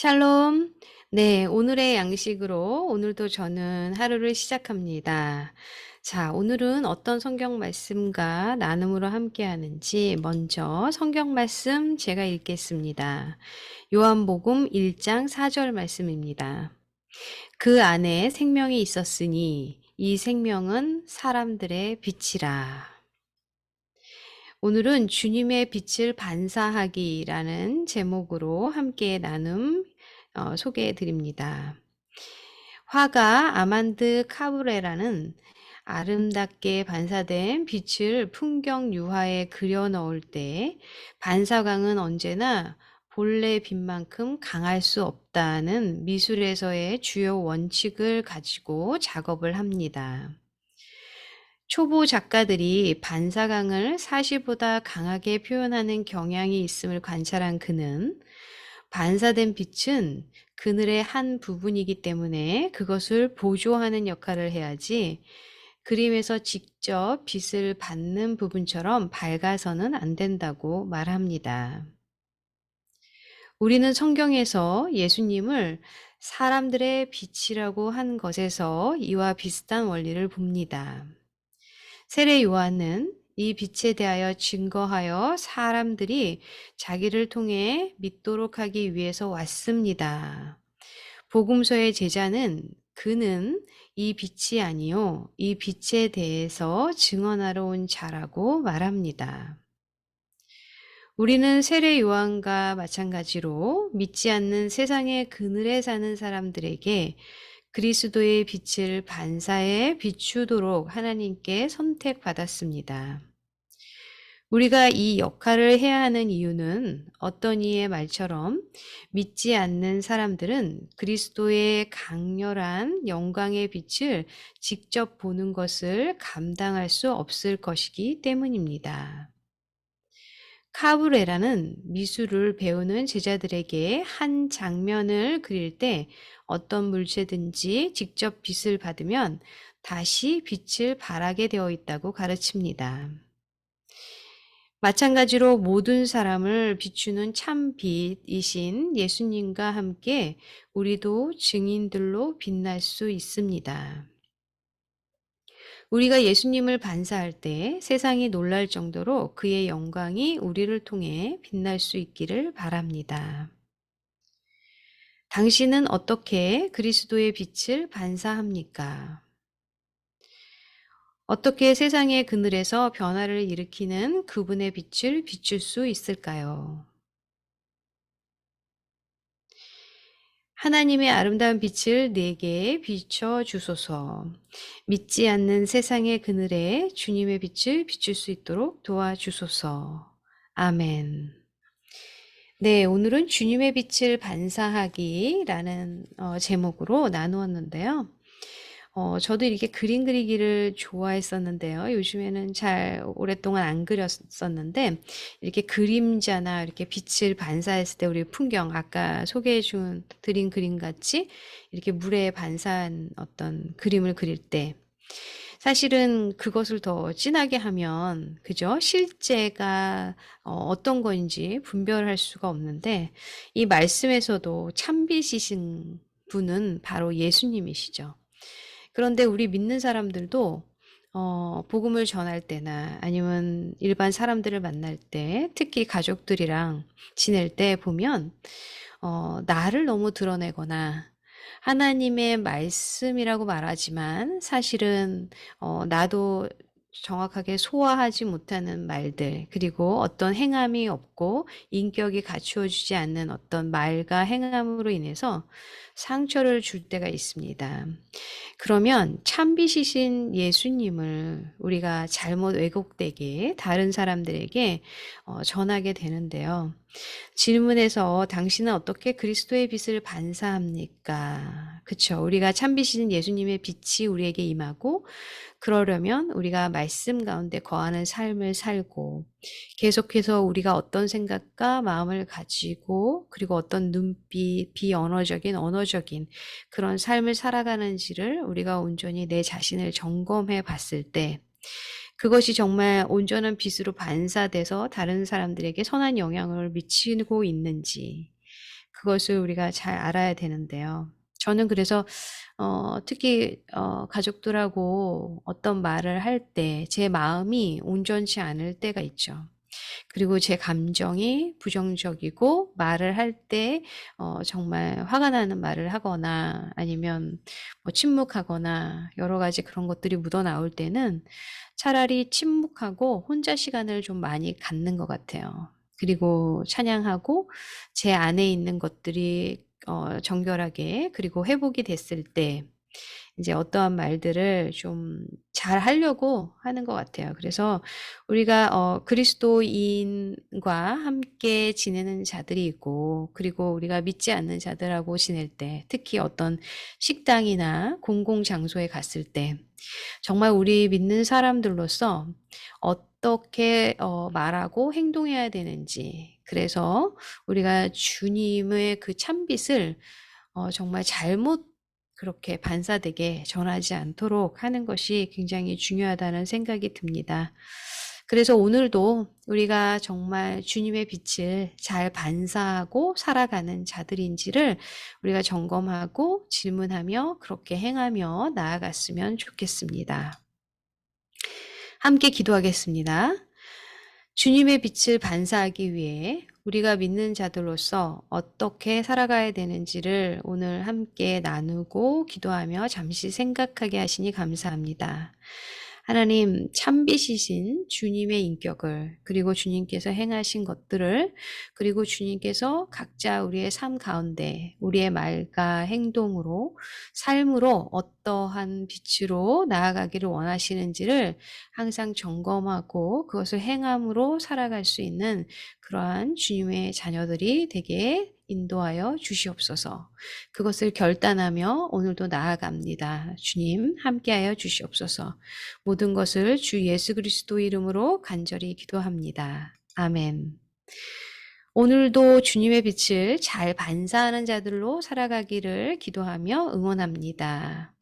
샬롬. 네, 오늘의 양식으로 오늘도 저는 하루를 시작합니다. 자, 오늘은 어떤 성경 말씀과 나눔으로 함께 하는지 먼저 성경 말씀 제가 읽겠습니다. 요한복음 1장 4절 말씀입니다. 그 안에 생명이 있었으니 이 생명은 사람들의 빛이라. 오늘은 주님의 빛을 반사하기라는 제목으로 함께 나눔 소개해 드립니다. 화가 아만드 카브레라는 아름답게 반사된 빛을 풍경 유화에 그려 넣을 때 반사광은 언제나 본래 빛만큼 강할 수 없다는 미술에서의 주요 원칙을 가지고 작업을 합니다. 초보 작가들이 반사광을 사시보다 강하게 표현하는 경향이 있음을 관찰한 그는 반사된 빛은 그늘의 한 부분이기 때문에 그것을 보조하는 역할을 해야지 그림에서 직접 빛을 받는 부분처럼 밝아서는 안 된다고 말합니다. 우리는 성경에서 예수님을 사람들의 빛이라고 한 것에서 이와 비슷한 원리를 봅니다. 세례 요한은 이 빛에 대하여 증거하여 사람들이 자기를 통해 믿도록 하기 위해서 왔습니다. 복음서의 제자는 그는 이 빛이 아니요 이 빛에 대해서 증언하러 온 자라고 말합니다. 우리는 세례 요한과 마찬가지로 믿지 않는 세상의 그늘에 사는 사람들에게 그리스도의 빛을 반사해 비추도록 하나님께 선택받았습니다. 우리가 이 역할을 해야 하는 이유는 어떤 이의 말처럼 믿지 않는 사람들은 그리스도의 강렬한 영광의 빛을 직접 보는 것을 감당할 수 없을 것이기 때문입니다. 카브레라는 미술을 배우는 제자들에게 한 장면을 그릴 때 어떤 물체든지 직접 빛을 받으면 다시 빛을 발하게 되어 있다고 가르칩니다. 마찬가지로 모든 사람을 비추는 참 빛이신 예수님과 함께 우리도 증인들로 빛날 수 있습니다. 우리가 예수님을 반사할 때 세상이 놀랄 정도로 그의 영광이 우리를 통해 빛날 수 있기를 바랍니다. 당신은 어떻게 그리스도의 빛을 반사합니까? 어떻게 세상의 그늘에서 변화를 일으키는 그분의 빛을 비출 수 있을까요? 하나님의 아름다운 빛을 내게 비춰 주소서. 믿지 않는 세상의 그늘에 주님의 빛을 비출 수 있도록 도와주소서. 아멘. 네, 오늘은 주님의 빛을 반사하기라는 제목으로 나누었는데요. 저도 이렇게 그림 그리기를 좋아했었는데요. 요즘에는 잘 오랫동안 안 그렸었는데, 이렇게 그림자나 이렇게 빛을 반사했을 때 우리 풍경, 아까 드린 그림 같이 이렇게 물에 반사한 어떤 그림을 그릴 때, 사실은 그것을 더 진하게 하면, 그죠? 실제가 어떤 건지 분별할 수가 없는데, 이 말씀에서도 참빛이신 분은 바로 예수님이시죠. 그런데 우리 믿는 사람들도 복음을 전할 때나 아니면 일반 사람들을 만날 때, 특히 가족들이랑 지낼 때 보면 나를 너무 드러내거나 하나님의 말씀이라고 말하지만 사실은 나도 정확하게 소화하지 못하는 말들, 그리고 어떤 행함이 없고 인격이 갖추어지지 않는 어떤 말과 행함으로 인해서 상처를 줄 때가 있습니다. 그러면 참빛이신 예수님을 우리가 잘못 왜곡되게 다른 사람들에게 전하게 되는데요. 질문에서 당신은 어떻게 그리스도의 빛을 반사합니까? 그쵸. 우리가 참빛이신 예수님의 빛이 우리에게 임하고, 그러려면 우리가 말씀 가운데 거하는 삶을 살고, 계속해서 우리가 어떤 생각과 마음을 가지고, 그리고 어떤 눈빛, 비언어적인, 언어적인 그런 삶을 살아가는지를 우리가 온전히 내 자신을 점검해 봤을 때, 그것이 정말 온전한 빛으로 반사돼서 다른 사람들에게 선한 영향을 미치고 있는지, 그것을 우리가 잘 알아야 되는데요. 저는 그래서 특히 가족들하고 어떤 말을 할 때 제 마음이 온전치 않을 때가 있죠. 그리고 제 감정이 부정적이고 말을 할 때 정말 화가 나는 말을 하거나 아니면 뭐 침묵하거나 여러 가지 그런 것들이 묻어나올 때는 차라리 침묵하고 혼자 시간을 좀 많이 갖는 것 같아요. 그리고 찬양하고 제 안에 있는 것들이 정결하게 그리고 회복이 됐을 때 이제 어떠한 말들을 좀 잘하려고 하는 것 같아요. 그래서 우리가 그리스도인과 함께 지내는 자들이 있고 그리고 우리가 믿지 않는 자들하고 지낼 때 특히 어떤 식당이나 공공 장소에 갔을 때 정말 우리 믿는 사람들로서 어떻게 말하고 행동해야 되는지 그래서 우리가 주님의 그 참빛을 정말 잘못 그렇게 반사되게 전하지 않도록 하는 것이 굉장히 중요하다는 생각이 듭니다. 그래서 오늘도 우리가 정말 주님의 빛을 잘 반사하고 살아가는 자들인지를 우리가 점검하고 질문하며 그렇게 행하며 나아갔으면 좋겠습니다. 함께 기도하겠습니다. 주님의 빛을 반사하기 위해 우리가 믿는 자들로서 어떻게 살아가야 되는지를 오늘 함께 나누고 기도하며 잠시 생각하게 하시니 감사합니다. 하나님, 참빛이신 주님의 인격을, 그리고 주님께서 행하신 것들을, 그리고 주님께서 각자 우리의 삶 가운데, 우리의 말과 행동으로, 삶으로 어떠한 빛으로 나아가기를 원하시는지를 항상 점검하고 그것을 행함으로 살아갈 수 있는 그러한 주님의 자녀들이 되게 인도하여 주시옵소서. 그것을 결단하며 오늘도 나아갑니다. 주님 함께하여 주시옵소서. 모든 것을 주 예수 그리스도 이름으로 간절히 기도합니다. 아멘. 오늘도 주님의 빛을 잘 반사하는 자들로 살아가기를 기도하며 응원합니다.